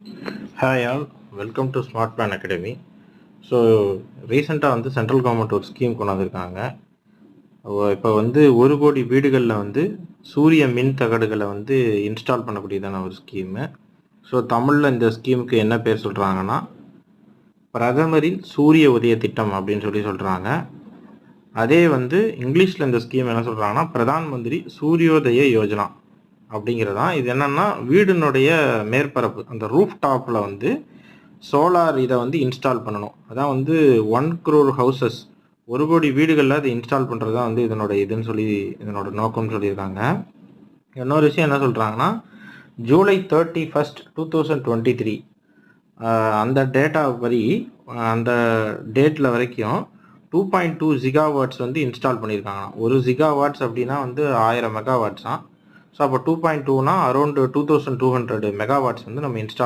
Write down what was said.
Hi all, welcome to smart plan academy. So ரீசெண்டாக வந்து central government ஒரு scheme கொண்டு வந்திருக்காங்க. இப்போ வந்து 1 கோடி வீடுகளில் வந்து சூரிய மின் தகடுகளை வந்து இன்ஸ்டால் பண்ணக்கூடியதான ஒரு ஸ்கீமு. ஸோ தமிழில் இந்த ஸ்கீமுக்கு என்ன பேர் சொல்கிறாங்கன்னா, பிரதமரின் சூரிய உதய திட்டம் அப்படின்னு சொல்கிறாங்க. அதே வந்து இங்கிலீஷில் இந்த ஸ்கீம் என்ன சொல்கிறாங்கன்னா, பிரதான் மந்திரி சூரியோதய யோஜனா அப்படிங்கிறதான். இது என்னன்னா, வீடினுடைய மேற்பரப்பு அந்த ரூஃப் டாப்பில் வந்து சோலார் இதை வந்து இன்ஸ்டால் பண்ணணும். அதான் வந்து 1 crore ஹவுசஸ், 1 கோடி வீடுகளில் அதை இன்ஸ்டால் பண்ணுறது தான் வந்து இதனோட நோக்கம்னு சொல்லியிருக்காங்க. இன்னொரு விஷயம் என்ன சொல்கிறாங்கன்னா, ஜூலை 31, 2023 அந்த டேட்டா படி அந்த டேட்டில் வரைக்கும் 2.2 ஜிகாவாட்ஸ் வந்து இன்ஸ்டால் பண்ணியிருக்காங்க. 1 ஜிகாவாட்ஸ் அப்படின்னா வந்து 1000 மெகாவாட்ஸ் தான். ஸோ அப்போ 2.2னா அரௌண்ட் 2200 மெகாவாட்ஸ் வந்து நம்ம இன்ஸ்டால்